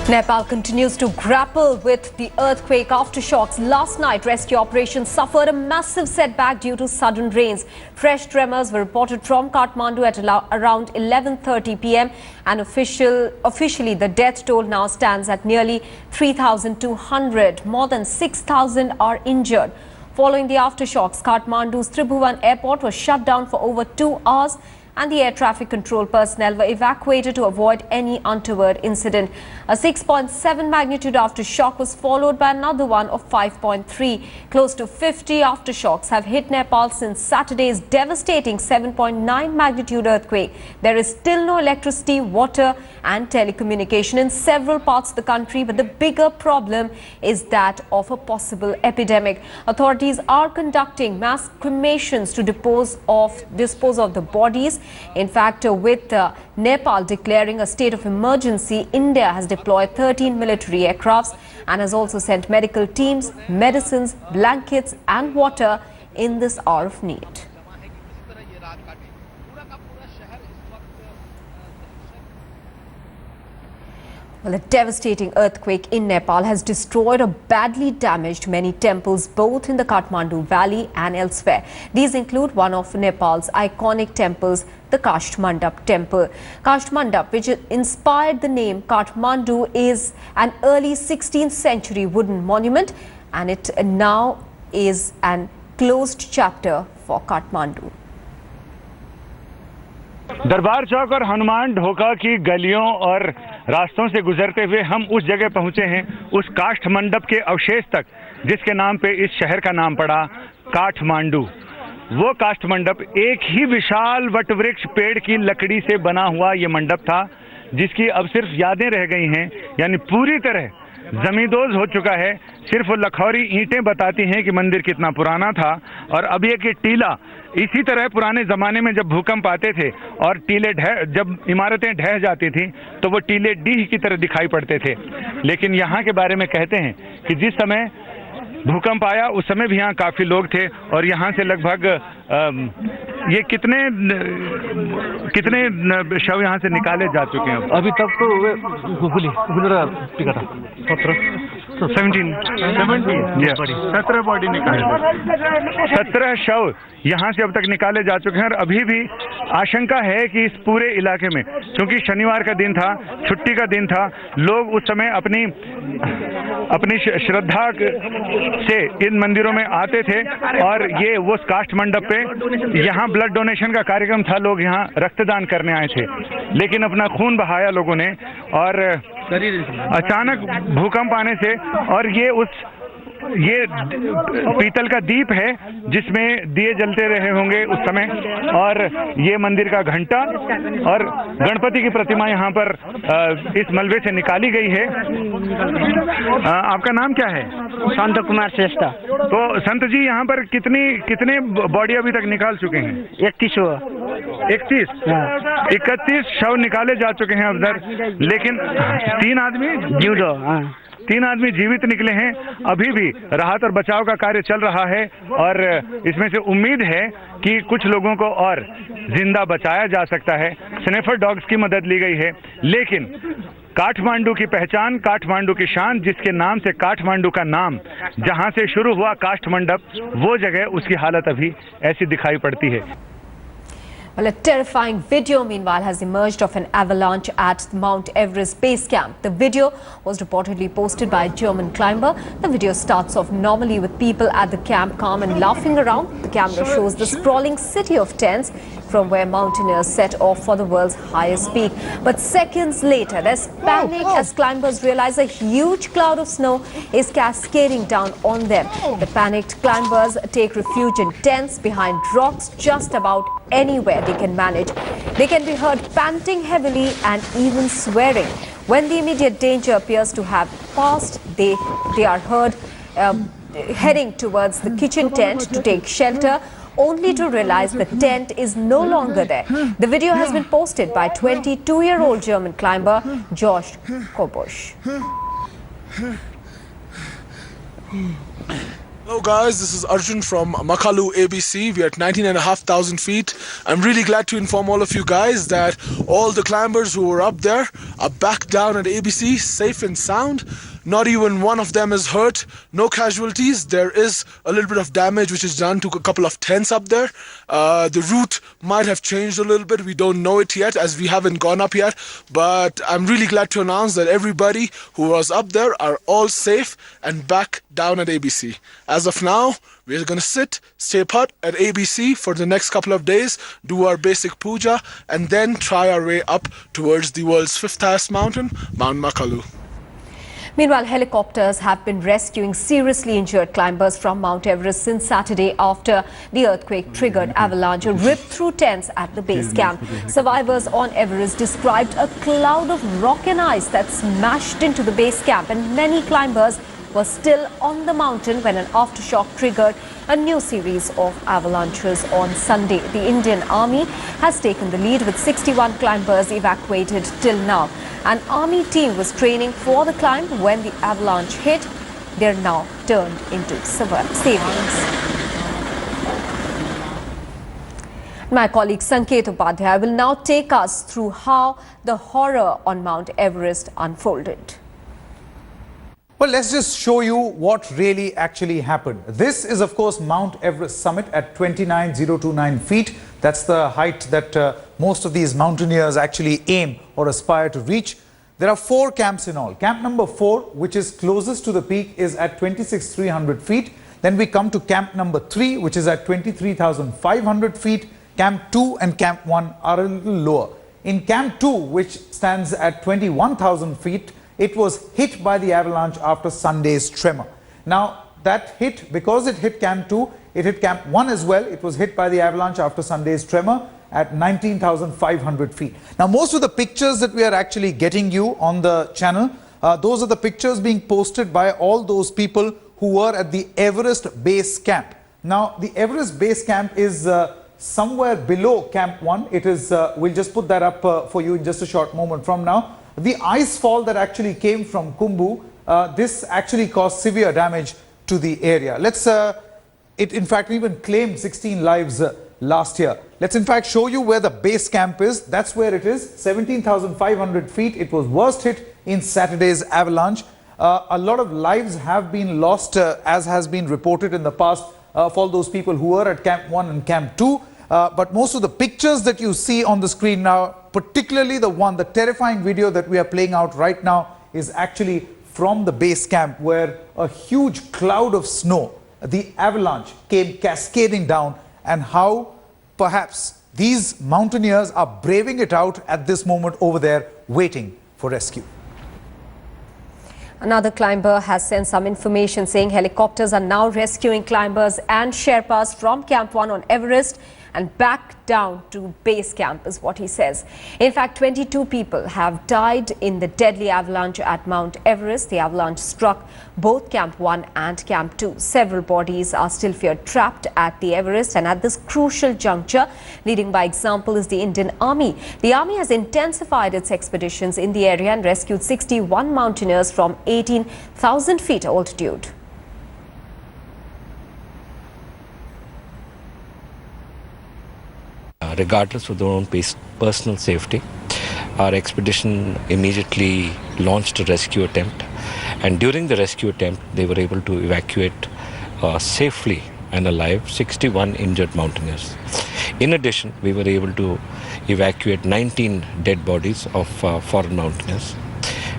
Nepal continues to grapple with the earthquake aftershocks. Last night, rescue operations suffered a massive setback due to sudden rains. Fresh tremors were reported from Kathmandu at around 11:30 p.m. and officially the death toll now stands at nearly 3,200. More than 6,000 are injured. Following the aftershocks, Kathmandu's Tribhuvan airport was shut down for over 2 hours, and the air traffic control personnel were evacuated to avoid any untoward incident. A 6.7 magnitude aftershock was followed by another one of 5.3. Close to 50 aftershocks have hit Nepal since Saturday's devastating 7.9 magnitude earthquake. There is still no electricity, water and telecommunication in several parts of the country, but the bigger problem is that of a possible epidemic. Authorities are conducting mass cremations to dispose of the bodies. In fact, with Nepal declaring a state of emergency, India has deployed 13 military aircrafts and has also sent medical teams, medicines, blankets and water in this hour of need. Well, a devastating earthquake in Nepal has destroyed or badly damaged many temples both in the Kathmandu Valley and elsewhere. These include one of Nepal's iconic temples, the Kashtmandap temple. Kashtmandap, which inspired the name Kathmandu, is an early 16th century wooden monument, and it now is an closed chapter for Kathmandu. दरबार चौक और हनुमान ढोका की गलियों और रास्तों से गुजरते हुए हम उस जगह पहुंचे हैं, उस काष्ठ मंडप के अवशेष तक जिसके नाम पे इस शहर का नाम पड़ा काठमांडू। वो काष्ठ मंडप एक ही विशाल वटवृक्ष पेड़ की लकड़ी से बना हुआ ये मंडप था, जिसकी अब सिर्फ यादें रह गई हैं, यानी पूरी तरह जमींदोज हो चुका है। सिर्फ वो लखौरी ईंटें बताती हैं कि मंदिर कितना पुराना था। और अब ये कि टीला, इसी तरह पुराने ज़माने में जब भूकंप आते थे और टीले जब इमारतें ढह जाती थी तो वो टीले डीह की तरह दिखाई पड़ते थे। लेकिन यहाँ के बारे में कहते हैं कि जिस समय भूकंप आया उस समय भी यहाँ काफ़ी लोग थे और यहाँ से लगभग ये कितने शव यहाँ से निकाले जा चुके हैं? अभी तक तो 17 बॉडी निकाले, 17 शव यहाँ से अब तक निकाले जा चुके हैं। और अभी भी आशंका है कि इस पूरे इलाके में, क्योंकि शनिवार का दिन था, छुट्टी का दिन था, लोग उस समय अपनी श्रद्धा से इन मंदिरों में आते थे। और ये वो काष्ठ मंडप पे यहाँ ब्लड डोनेशन का कार्यक्रम था, लोग यहाँ रक्तदान करने आए थे, लेकिन अपना खून बहाया लोगों ने। और अचानक भूकंप आने से, और ये पीतल का दीप है जिसमें दिए जलते रहे होंगे उस समय, और ये मंदिर का घंटा और गणपति की प्रतिमा यहाँ पर इस मलबे से निकाली गई है। आपका नाम क्या है? संत कुमार श्रेष्ठ। तो संत जी, यहाँ पर कितने बॉडी अभी तक निकाल चुके हैं? 31 शव निकाले जा चुके हैं उधर, लेकिन 3 आदमी जीवित निकले हैं। अभी भी राहत और बचाव का कार्य चल रहा है और इसमें से उम्मीद है कि कुछ लोगों को और जिंदा बचाया जा सकता है। स्नेफर डॉग्स की मदद ली गई है, लेकिन काठमांडू की पहचान, काठमांडू की शान, जिसके नाम से काठमांडू का नाम, जहां से शुरू हुआ काष्ठ मंडप, वो जगह, उसकी हालत अभी ऐसी दिखाई पड़ती है। Well, a terrifying video, meanwhile, has emerged of an avalanche at Mount Everest base camp. The video was reportedly posted by a German climber. The video starts off normally with people at the camp calm and laughing around. The camera shows the sprawling city of tents from where mountaineers set off for the world's highest peak. But seconds later, there's panic as climbers realize a huge cloud of snow is cascading down on them. The panicked climbers take refuge in tents behind rocks just about anywhere they can manage. They can be heard panting heavily and even swearing. When the immediate danger appears to have passed, they are heard heading towards the kitchen tent to take shelter, only to realize the tent is no longer there. The video has been posted by 22-year-old German climber Josh Kobusch. Hello guys, this is Arjun from Makalu ABC. We are at 19,500 feet. I'm really glad to inform all of you guys that all the climbers who were up there are back down at ABC, safe and sound. Not even one of them is hurt. No casualties. There is a little bit of damage which is done to a couple of tents up there. The route might have changed a little bit. We don't know it yet as we haven't gone up yet. But I'm really glad to announce that everybody who was up there are all safe and back down at ABC. As of now, we're going to sit, stay put at ABC for the next couple of days, do our basic puja, and then try our way up towards the world's fifth highest mountain, Mount Makalu. Meanwhile, helicopters have been rescuing seriously injured climbers from Mount Everest since Saturday after the earthquake-triggered avalanche ripped through tents at the base camp. Survivors on Everest described a cloud of rock and ice that smashed into the base camp, and many climbers were still on the mountain when an aftershock triggered a new series of avalanches on Sunday. The Indian Army has taken the lead with 61 climbers evacuated till now. An army team was training for the climb when the avalanche hit. They're now turned into savings. My colleague Sanket Upadhyay will now take us through how the horror on Mount Everest unfolded. Well, let's just show you what really actually happened. This is, of course, Mount Everest summit at 29,029 feet. That's the height that most of these mountaineers actually aim or aspire to reach. There are 4 camps in all. Camp number 4, which is closest to the peak, is at 26,300 feet. Then we come to camp number 3, which is at 23,500 feet. Camp 2 and camp 1 are a little lower. In camp 2, which stands at 21,000 feet, it was hit by the avalanche after Sunday's tremor. Now, that hit, because it hit camp 2, it hit camp 1 as well. It was hit by the avalanche after Sunday's tremor at 19,500 feet. Now, most of the pictures that we are actually getting you on the channel, those are the pictures being posted by all those people who were at the Everest base camp. Now, the Everest base camp is somewhere below camp 1. It is, we'll just put that up for you in just a short moment from now. The ice fall that actually came from Khumbu, this actually caused severe damage to the area. It in fact even claimed 16 lives last year. Let's in fact show you where the base camp is. That's where it is, 17,500 feet. It was worst hit in Saturday's avalanche. A lot of lives have been lost, as has been reported in the past for all those people who were at camp 1 and camp 2. But most of the pictures that you see on the screen now, particularly the terrifying video that we are playing out right now, is actually from the base camp, where a huge cloud of snow, the avalanche, came cascading down, and how perhaps these mountaineers are braving it out at this moment over there, waiting for rescue. Another climber has sent some information saying helicopters are now rescuing climbers and Sherpas from Camp 1 on Everest and back down to base camp, is what he says. In fact, 22 people have died in the deadly avalanche at Mount Everest. The avalanche struck both Camp 1 and Camp 2. Several bodies are still feared trapped at the Everest, and at this crucial juncture, leading by example is the Indian Army. The Army has intensified its expeditions in the area and rescued 61 mountaineers from 18,000 feet altitude. Regardless of their own personal safety, our expedition immediately launched a rescue attempt, and during the rescue attempt they were able to evacuate safely and alive 61 injured mountaineers. In addition, we were able to evacuate 19 dead bodies of foreign mountaineers,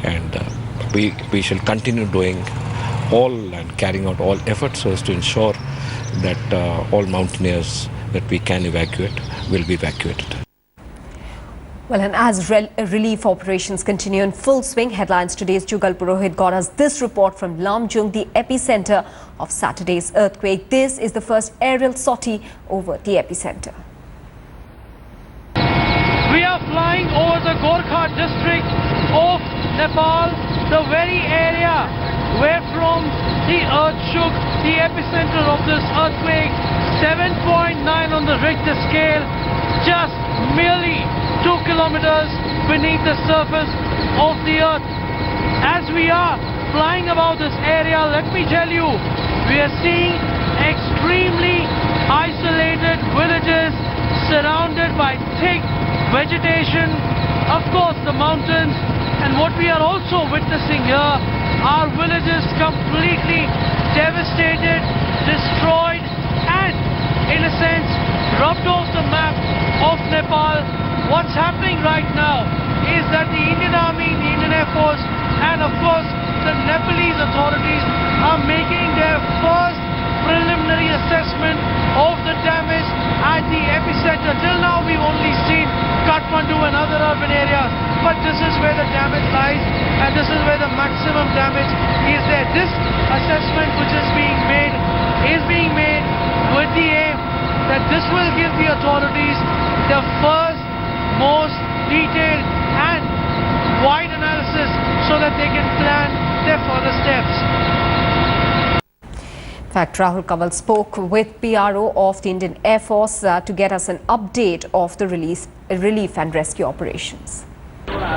and we shall continue doing all and carrying out all efforts so as to ensure that all mountaineers that we can evacuate will be evacuated. Well, and as relief operations continue in full swing, Headlines Today's Jugal Purohit got us this report from Lamjung, the epicenter of Saturday's earthquake. This is the first aerial sortie over the epicenter. We are flying over the Gorkha district of Nepal, the very area where from the earth shook, the epicenter of this earthquake, 7.9 on the Richter scale, just merely 2 kilometers beneath the surface of the earth. As we are flying above this area, let me tell you We are seeing extremely isolated villages surrounded by thick vegetation, of course the mountains, and what we are also witnessing here are villages completely devastated, destroyed, and in a sense rubbed off the map of Nepal. What's happening right now is that the Indian Army, the Indian Air Force, and of course the Nepalese authorities are making their first preliminary assessment of the damage at the epicenter. Till now we've only seen Kathmandu and other urban areas, but this is where the damage lies and this is where the maximum damage is there. This assessment which is being made with the aim that this will give the authorities the first, most detailed and wide analysis so that they can plan their further steps. In fact, Rahul Kanwal spoke with PRO of the Indian Air Force to get us an update of the relief and rescue operations.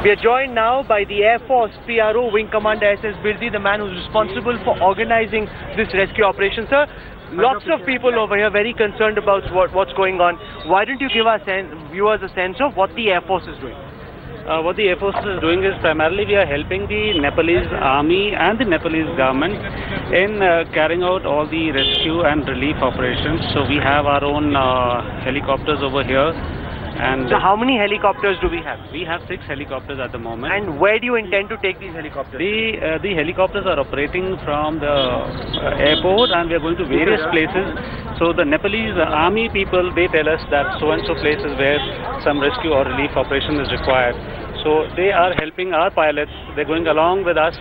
We are joined now by the Air Force PRO Wing Commander SS Birdi, the man who's responsible for organizing this rescue operation. Sir, lots of people over here very concerned about what's going on. Why don't you give our viewers a sense of what the Air Force is doing? What the Air Force is doing is primarily we are helping the Nepalese army and the Nepalese government in carrying out all the rescue and relief operations. So we have our own helicopters over here. And so how many helicopters do we have? We have 6 helicopters at the moment. And where do you intend to take these helicopters? The helicopters are operating from the airport and we are going to various places. So the Nepalese army people, they tell us that so and so places where some rescue or relief operation is required. So they are helping our pilots. They're going along with us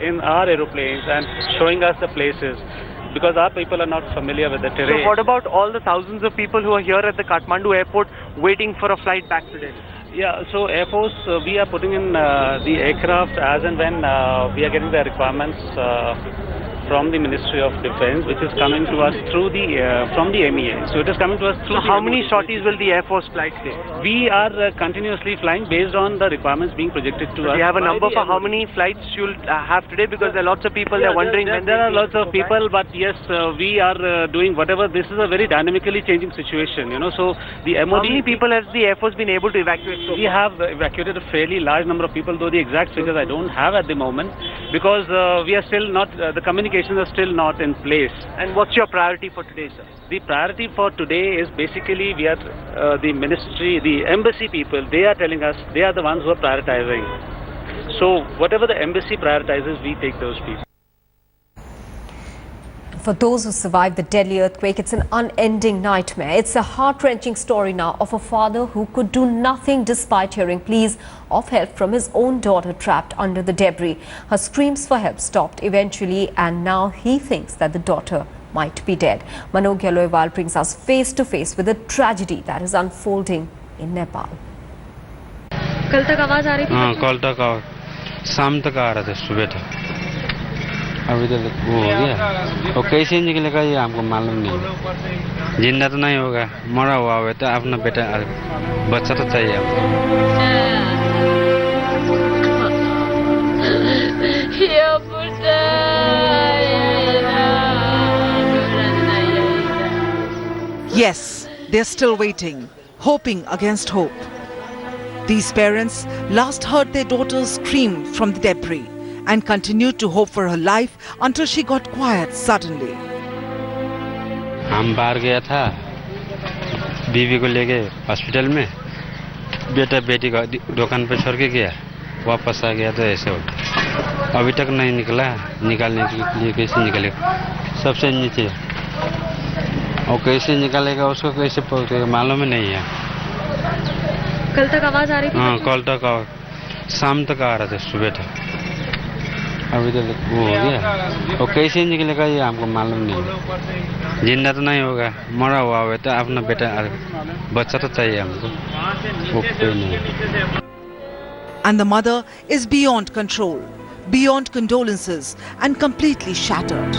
in our aeroplanes and showing us the places, because our people are not familiar with the terrain. So what about all the thousands of people who are here at the Kathmandu airport waiting for a flight back to Delhi? Yeah, so Air Force, we are putting in the aircraft as and when we are getting the requirements from the Ministry of Defense, which is coming to us through from the MEA. So it is coming to us through. So how many sorties will the Air Force fly today? We are continuously flying based on the requirements being projected to us. Do you have a number for how many flights you'll have today? Because there are lots of people that are wondering when there are lots of people, but yes, we are doing whatever. This is a very dynamically changing situation, you know. So the MOD. How many people has the Air Force been able to evacuate? We have evacuated a fairly large number of people, though the exact figures I don't have at the moment, because we are still not, the communications are still not in place. And what's your priority for today, sir? The priority for today is basically we are the ministry, the embassy people, they are telling us they are the ones who are prioritizing. So whatever the embassy prioritizes, we take those people. For those who survived the deadly earthquake, it's an unending nightmare. It's a heart-wrenching story now of a father who could do nothing despite hearing pleas of help from his own daughter trapped under the debris. Her screams for help stopped eventually, and now he thinks that the daughter might be dead. Manoj Yaloiwal brings us face to face with the tragedy that is unfolding in Nepal. कल तक आवाज आ रही थी? हाँ, कल तक शाम तक आ रहा था, सुबह तक। अभी तो वो हो गया, और कैसे निकलेगा ये हमको मालूम नहीं। जिंदा तो नहीं होगा, मरा हुआ है तो अपना बेटा बच्चा तो चाहिए Yes, they're still waiting, hoping against hope. These parents last heard their daughter scream from the debris and continued to hope for her life until she got quiet suddenly. हम बाहर गया था बीवी को लेके हॉस्पिटल में, बेटा बेटी को दुकान पे छोड़ के गया, वापस आ गया तो ऐसे हो गया। अभी तक नहीं निकला, निकालने के लिए कैसे निकलेगा सबसे नीचे, और कैसे निकालेगा उसको कैसे पहुंचेगा मालूम ही नहीं है। कल तक आवाज आ रही थी? हाँ, कल तक शाम तक आ रहा था, सुबह तक। अभी तो वो हो गया, और कैसे निकलेगा ये हमको मालूम नहीं। जिंदा तो नहीं होगा, मरा हुआ है तो अपना बेटा बच्चा तो चाहिए हमको, वो कोई नहीं। And the mother is beyond control, beyond condolences, and completely shattered.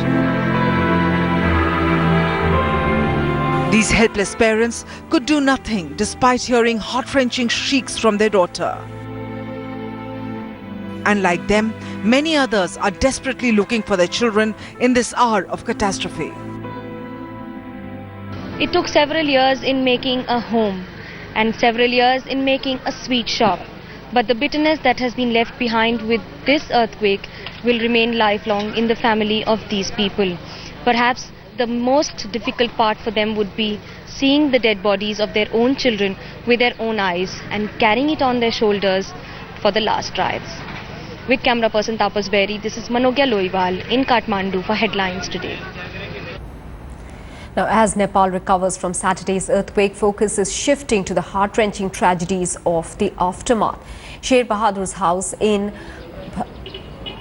These helpless parents could do nothing despite hearing heart-wrenching shrieks from their daughter. And like them, many others are desperately looking for their children in this hour of catastrophe. It took several years in making a home and several years in making a sweet shop. But the bitterness that has been left behind with this earthquake will remain lifelong in the family of these people. Perhaps the most difficult part for them would be seeing the dead bodies of their own children with their own eyes and carrying it on their shoulders for the last rites. With camera person Tapas Berry, this is Manogya Loiwal in Kathmandu for Headlines Today. Now, as Nepal recovers from Saturday's earthquake, focus is shifting to the heart-wrenching tragedies of the aftermath. Sher Bahadur's house in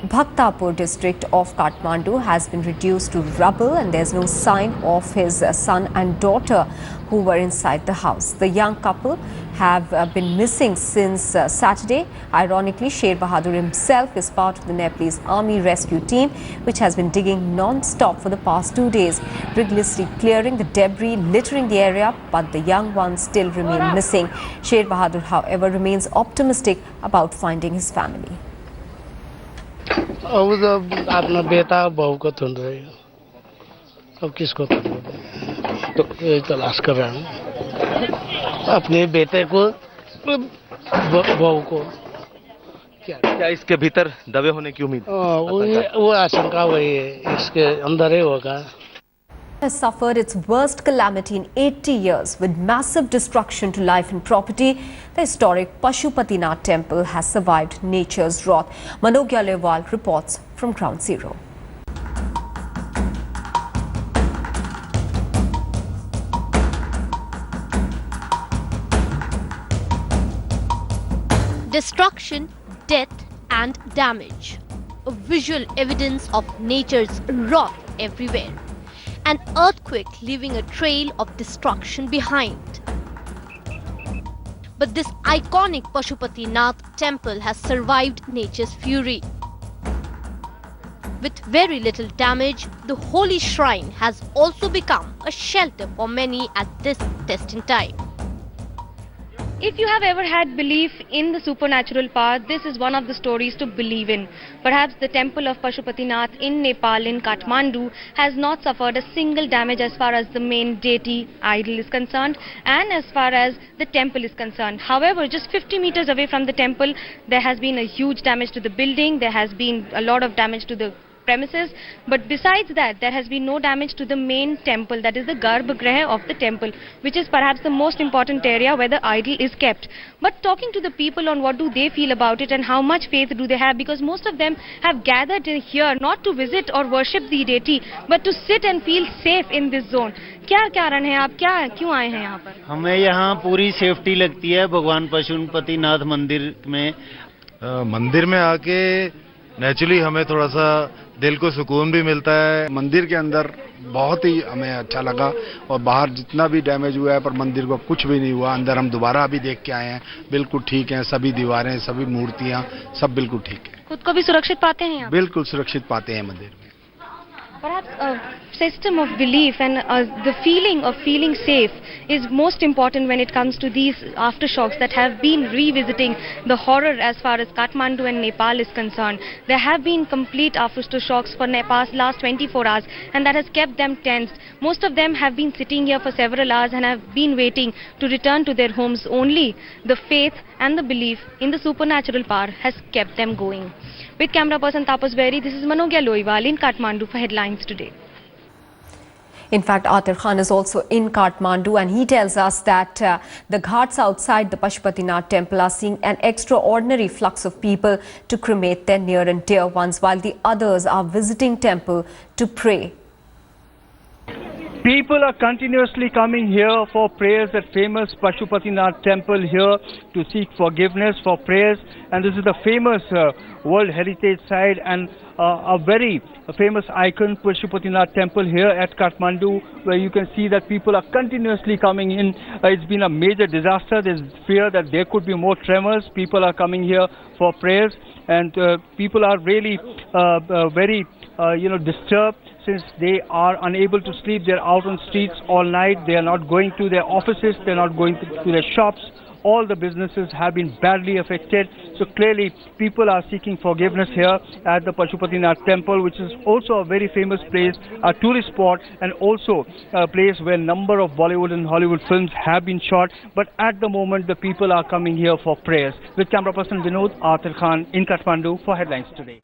Bhaktapur district of Kathmandu has been reduced to rubble, and there's no sign of his son and daughter who were inside the house. The young couple have been missing since Saturday. Ironically, Sher Bahadur himself is part of the Nepalese army rescue team, which has been digging non-stop for the past 2 days, rigorously clearing the debris littering the area, but the young ones still remain missing. Sher Bahadur, however, remains optimistic about finding his family. अब तो अपना बेटा बहू को ढूंढ रही हूँ, अब किसको ढूंढूं? तो ये तलाश कर रहा हूँ अपने बेटे को, बहू को। क्या इसके भीतर दबे होने की उम्मीद? वो आशंका वही है, इसके अंदर ही होगा। Has suffered its worst calamity in 80 years with massive destruction to life and property. The historic Pashupatinath temple has survived nature's wrath. Manogya Loiwal reports from Ground Zero. Destruction, death and damage. A visual evidence of nature's wrath everywhere. An earthquake leaving a trail of destruction behind. But this iconic Pashupatinath temple has survived nature's fury. With very little damage, the holy shrine has also become a shelter for many at this testing time. If you have ever had belief in the supernatural power, this is one of the stories to believe in. Perhaps the temple of Pashupatinath in Nepal, in Kathmandu, has not suffered a single damage as far as the main deity idol is concerned and as far as the temple is concerned. However, just 50 meters away from the temple, there has been a huge damage to the building, there has been a lot of damage to the premises, but besides that, there has been no damage to the main temple, that is the Garbhagriha of the temple, which is perhaps the most important area where the idol is kept. But talking to the people on what do they feel about it and how much faith do they have, because most of them have gathered here not to visit or worship the deity, but to sit and feel safe in this zone. क्या कारण है, आप क्या क्यों आए हैं यहाँ पर? हमें यहाँ पूरी सेफ्टी लगती है भगवान पशुपतिनाथ मंदिर में। मंदिर में आके नेचुरली हमें थोड़ा सा दिल को सुकून भी मिलता है। मंदिर के अंदर बहुत ही हमें अच्छा लगा और बाहर जितना भी डैमेज हुआ है पर मंदिर को कुछ भी नहीं हुआ। अंदर हम दोबारा अभी देख के आए हैं, बिल्कुल ठीक हैं, सभी दीवारें, सभी मूर्तियां, सब बिल्कुल ठीक है। खुद को भी सुरक्षित पाते हैं यहाँ? बिल्कुल सुरक्षित पाते हैं मंदिर में। Perhaps a system of belief and the feeling of feeling safe is most important when it comes to these aftershocks that have been revisiting the horror as far as Kathmandu and Nepal is concerned. There have been complete aftershocks for Nepal's last 24 hours and that has kept them tense. Most of them have been sitting here for several hours and have been waiting to return to their homes. Only the faith and the belief in the supernatural power has kept them going. With camera person Tapas Berry, this is Manogya Loiwal in Kathmandu for Headlines Today. In fact, Atir Khan is also in Kathmandu and he tells us that the ghats outside the Pashupatinath temple are seeing an extraordinary flux of people to cremate their near and dear ones, while the others are visiting temple to pray. People are continuously coming here for prayers at famous Pashupatinath temple here to seek forgiveness for prayers, and this is the famous World Heritage Site and a very famous icon Pashupatinath temple here at Kathmandu, where you can see that people are continuously coming in. It's been a major disaster. There's fear that there could be more tremors. People are coming here for prayers, and people are really very disturbed since they are unable to sleep. They're out on streets all night. They are not going to their offices. They're not going to their shops. all the businesses have been badly affected. So clearly people are seeking forgiveness here at the Pashupatinath temple, which is also a very famous place, a tourist spot, and also a place where a number of Bollywood and Hollywood films have been shot. But at the moment the people are coming here for prayers. With camera person Vinod, Arthur Khan in Kathmandu for Headlines Today.